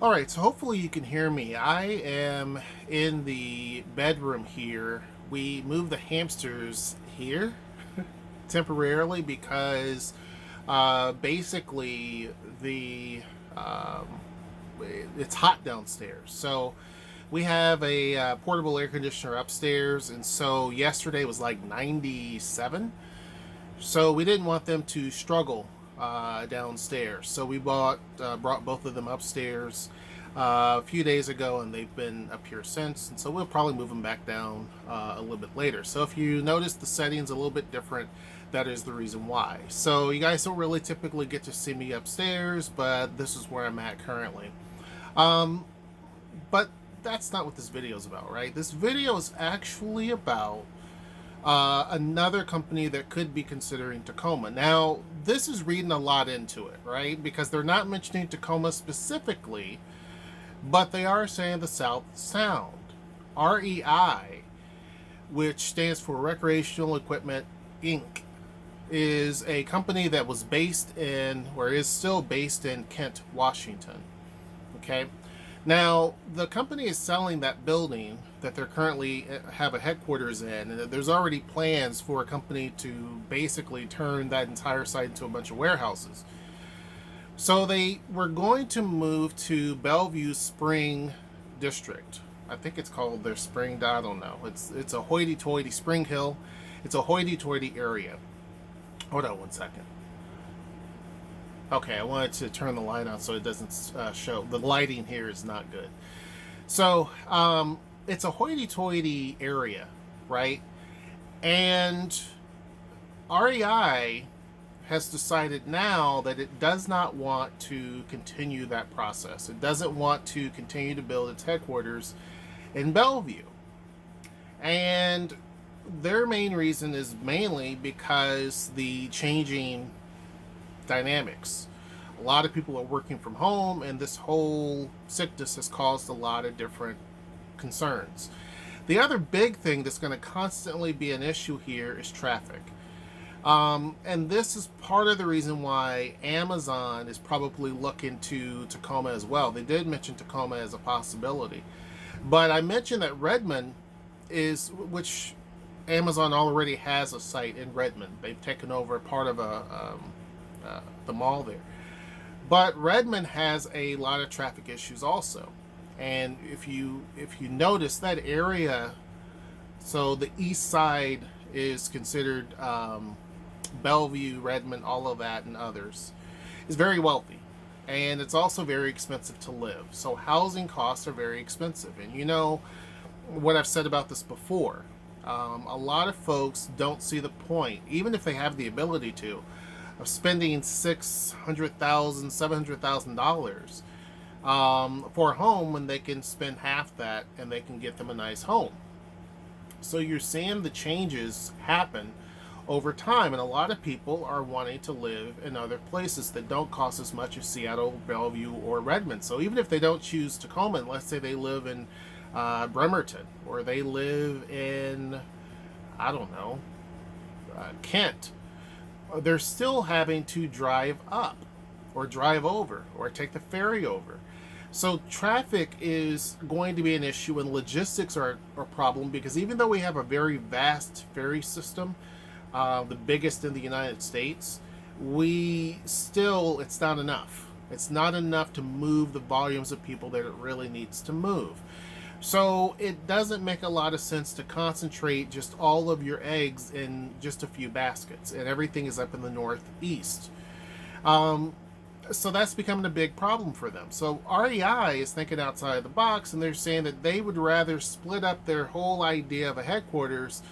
All right, so hopefully you can hear me. I am in the bedroom here. We moved the hamsters here temporarily because basically the um, it's hot downstairs. So we have a portable air conditioner upstairs, and so yesterday was like 97. So we didn't want them to struggle downstairs. So we brought both of them upstairs a few days ago, and they've been up here since. And so we'll probably move them back down a little bit later. So if you notice the settings a little bit different, that is the reason why. So you guys don't really typically get to see me upstairs, but this is where I'm at currently. Um, but that's not what this video is about, right? This video is actually about another company that could be considering Tacoma. Now, this is reading a lot into it, right? Because they're not mentioning Tacoma specifically, but they are saying the South Sound. REI, which stands for Recreational Equipment Inc., is a company that was based in, or is still based in Kent, Washington. Okay. Now, the company is selling that building that they're currently have a headquarters in, and there's already plans for a company to basically turn that entire site into a bunch of warehouses. So they were going to move to Bellevue Spring District. I think it's called their Spring. I don't know. It's a hoity-toity Spring Hill. It's a hoity-toity area. Hold on one second. Okay, I wanted to turn the light on so it doesn't show. The lighting here is not good. So it's a hoity-toity area, right? And REI has decided now that it does not want to continue that process. It doesn't want to continue to build its headquarters in Bellevue. And their main reason is mainly because the changing dynamics. A lot of people are working from home, and this whole sickness has caused a lot of different concerns. The other big thing that's going to constantly be an issue here is traffic. And this is part of the reason why Amazon is probably looking to Tacoma as well. They did mention Tacoma as a possibility. But I mentioned that Redmond which Amazon already has a site in Redmond. They've taken over part of the mall there. But Redmond has a lot of traffic issues also. And if you notice that area, so the east side is considered Bellevue, Redmond, all of that, and others, is very wealthy. And it's also very expensive to live. So housing costs are very expensive. And you know what I've said about this before. A lot of folks don't see the point, even if they have the ability to, of spending $600,000, $700,000 for a home when they can spend half that and they can get them a nice home. So you're seeing the changes happen over time, and a lot of people are wanting to live in other places that don't cost as much as Seattle, Bellevue, or Redmond. So even if they don't choose Tacoma, and let's say they live in Bremerton, or they live in, I don't know, Kent, they're still having to drive up or drive over or take the ferry over. So traffic is going to be an issue, and logistics are a problem, because even though we have a very vast ferry system, the biggest in the United States, it's not enough. It's not enough to move the volumes of people that it really needs to move. So it doesn't make a lot of sense to concentrate just all of your eggs in just a few baskets, and everything is up in the northeast. So that's becoming a big problem for them. So REI is thinking outside the box, and they're saying that they would rather split up their whole idea of a headquarters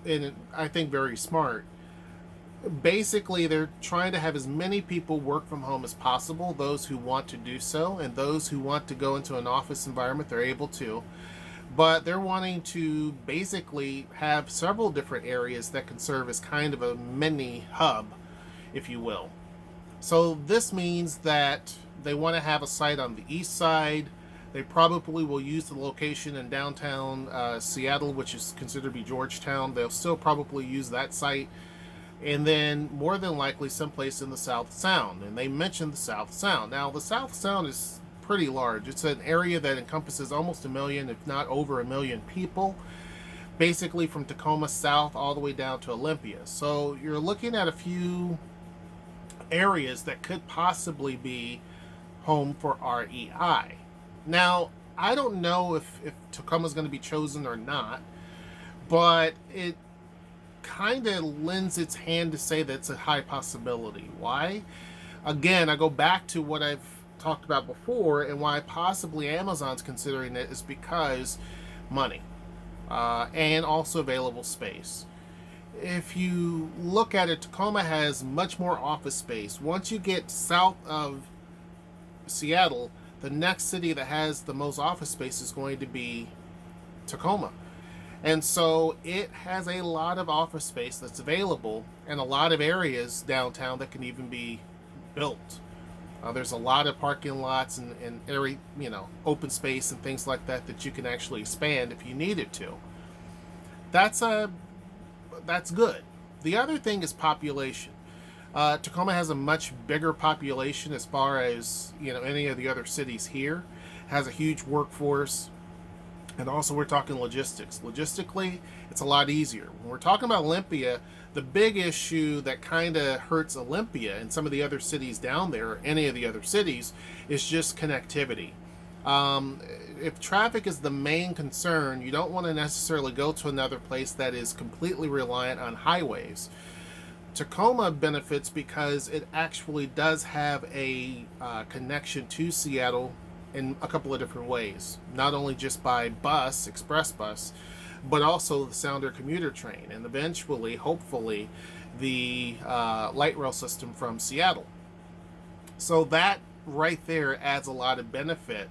and I think very smart. Basically, they're trying to have as many people work from home as possible, those who want to do so, and those who want to go into an office environment, they're able to. But they're wanting to basically have several different areas that can serve as kind of a mini hub, if you will. So this means that they want to have a site on the east side. They probably will use the location in downtown Seattle, which is considered to be Georgetown. They'll still probably use that site. And then more than likely someplace in the South Sound. And they mentioned the South Sound. Now, the South Sound is pretty large. It's an area that encompasses almost a million, if not over a million people, basically from Tacoma south all the way down to Olympia. So you're looking at a few areas that could possibly be home for REI. Now, I don't know if Tacoma is going to be chosen or not, but it kind of lends its hand to say that's a high possibility. Why? Again, I go back to what I've talked about before, and why possibly Amazon's considering it is because money, and also available space. If you look at it, Tacoma has much more office space. Once you get south of Seattle, the next city that has the most office space is going to be Tacoma. And so it has a lot of office space that's available, and a lot of areas downtown that can even be built. There's a lot of parking lots and area, open space and things like that that you can actually expand if you needed to. That's good. The other thing is population. Tacoma has a much bigger population as far as any of the other cities here. Has a huge workforce, and also we're talking logistics. Logistically, it's a lot easier. When we're talking about Olympia, the big issue that kind of hurts Olympia and some of the other cities down there, or any of the other cities, is just connectivity. If traffic is the main concern, you don't want to necessarily go to another place that is completely reliant on highways. Tacoma benefits because it actually does have a connection to Seattle in a couple of different ways. Not only just by bus, express bus, but also the Sounder commuter train, and eventually, hopefully, the light rail system from Seattle. So that right there adds a lot of benefit.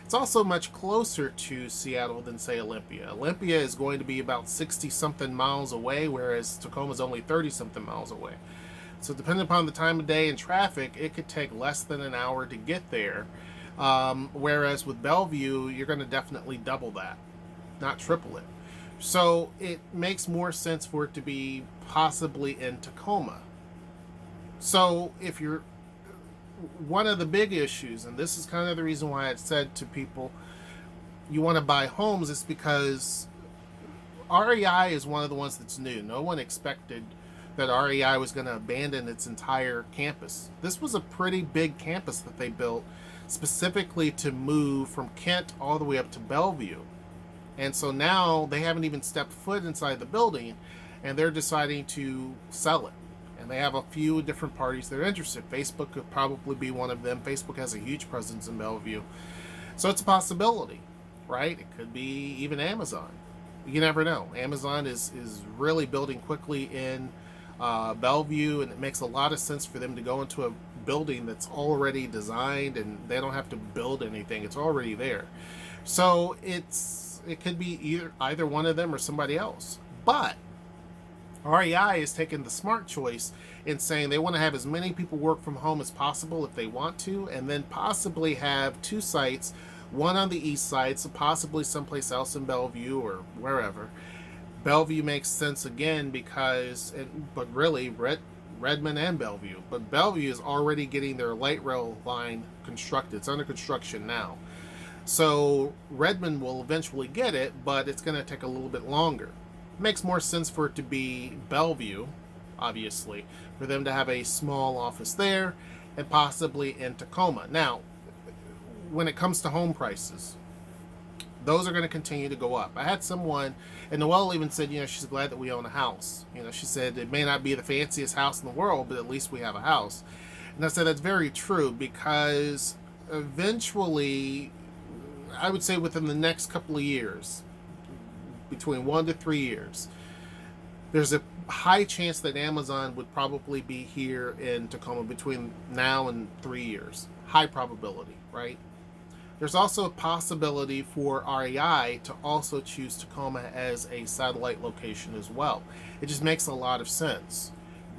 It's also much closer to Seattle than, say, Olympia. Olympia is going to be about 60-something miles away, whereas Tacoma is only 30-something miles away. So depending upon the time of day and traffic, it could take less than an hour to get there. Whereas with Bellevue, you're going to definitely double that, not triple it. So it makes more sense for it to be possibly in Tacoma. So if you're one of the big issues, and this is kind of the reason why I said to people, you want to buy homes, is because REI is one of the ones that's new. No one expected that REI was going to abandon its entire campus. This was a pretty big campus that they built specifically to move from Kent all the way up to Bellevue. And so now they haven't even stepped foot inside the building, and they're deciding to sell it. And they have a few different parties that are interested. Facebook could probably be one of them. Facebook has a huge presence in Bellevue. So it's a possibility, right? It could be even Amazon. You never know. Amazon is really building quickly in Bellevue, and it makes a lot of sense for them to go into a building that's already designed, and they don't have to build anything. It's already there. So it could be either one of them or somebody else. But REI is taking the smart choice in saying they want to have as many people work from home as possible if they want to, and then possibly have two sites, one on the east side, so possibly someplace else in Bellevue or wherever. Bellevue makes sense again because, but really Redmond and Bellevue. But Bellevue is already getting their light rail line constructed. It's under construction now. So Redmond will eventually get it, but it's going to take a little bit longer. Makes more sense for it to be Bellevue, obviously, for them to have a small office there, and possibly in Tacoma. Now, when it comes to home prices, those are going to continue to go up. I had someone, and Noelle even said, she's glad that we own a house. She said it may not be the fanciest house in the world, but at least we have a house. And I said that's very true, because eventually, I would say within the next couple of years, between 1 to 3 years, there's a high chance that Amazon would probably be here in Tacoma between now and 3 years. High probability, right? There's also a possibility for REI to also choose Tacoma as a satellite location as well. It just makes a lot of sense,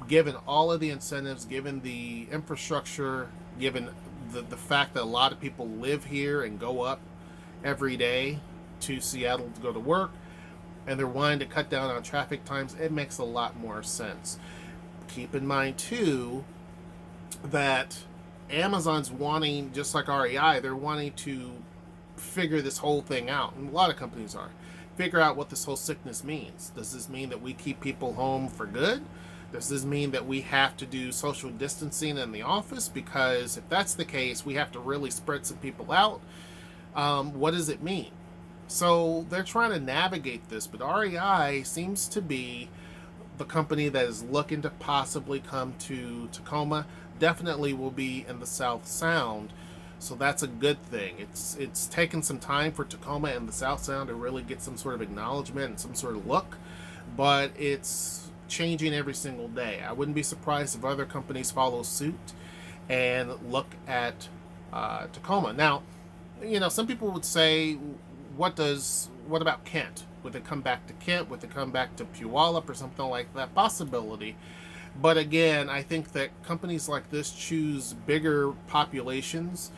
given all of the incentives, given the infrastructure, given the fact that a lot of people live here and go up every day to Seattle to go to work, and they're wanting to cut down on traffic times. It makes a lot more sense. Keep in mind too that Amazon's wanting, just like REI, they're wanting to figure this whole thing out, and a lot of companies are, figure out what this whole sickness means. Does this mean that we keep people home for good? Does this mean that we have to do social distancing in the office? Because if that's the case, we have to really spread some people out. What does it mean? So they're trying to navigate this, but REI seems to be the company that is looking to possibly come to Tacoma. Definitely will be in the South Sound, so that's a good thing. It's taken some time for Tacoma and the South Sound to really get some sort of acknowledgement and some sort of look, but it's changing every single day. I wouldn't be surprised if other companies follow suit and look at Tacoma. Now, some people would say, what about Kent? Would it come back to Kent? Would it come back to Puyallup or something like that? Possibility. But again, I think that companies like this choose bigger populations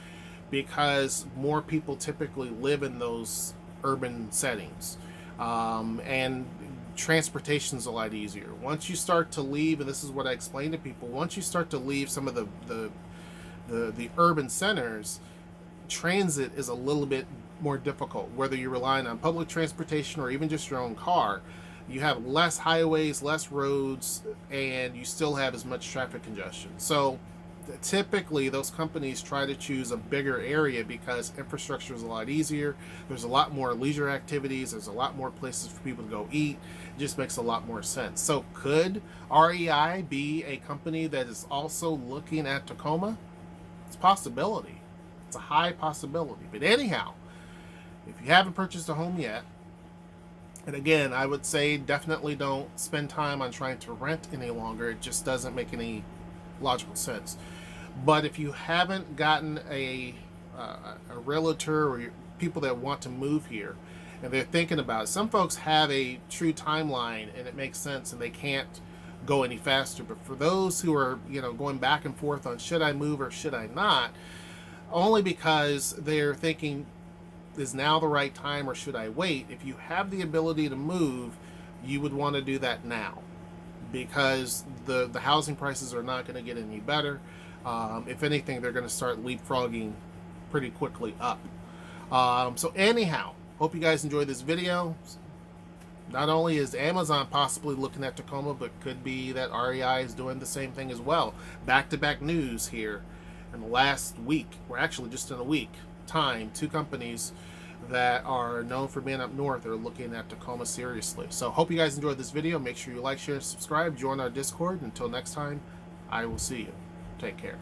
because more people typically live in those urban settings. And transportation's a lot easier. Once you start to leave, and this is what I explain to people, once you start to leave some of the urban centers, transit is a little bit more difficult. Whether you're relying on public transportation or even just your own car, you have less highways, less roads, and you still have as much traffic congestion. So typically those companies try to choose a bigger area because infrastructure is a lot easier. There's a lot more leisure activities. There's a lot more places for people to go eat. It just makes a lot more sense. So could REI be a company that is also looking at Tacoma? It's a possibility. It's a high possibility. But anyhow, if you haven't purchased a home yet, and again, I would say definitely don't spend time on trying to rent any longer. It just doesn't make any logical sense. But if you haven't gotten a realtor or people that want to move here and they're thinking about it, some folks have a true timeline and it makes sense and they can't go any faster. But for those who are going back and forth on should I move or should I not, only because they're thinking, is now the right time or should I wait? If you have the ability to move, you would want to do that now, because the housing prices are not going to get any better. If anything, they're going to start leapfrogging pretty quickly up. So anyhow, hope you guys enjoyed this video. Not only is Amazon possibly looking at Tacoma, but could be that REI is doing the same thing as well. Back-to-back news here in the last week. We're actually just in a week time, two companies that are known for being up north are looking at Tacoma seriously. So hope you guys enjoyed this video. Make sure you like, share, subscribe, join our Discord. Until next time, I will see you. Take care.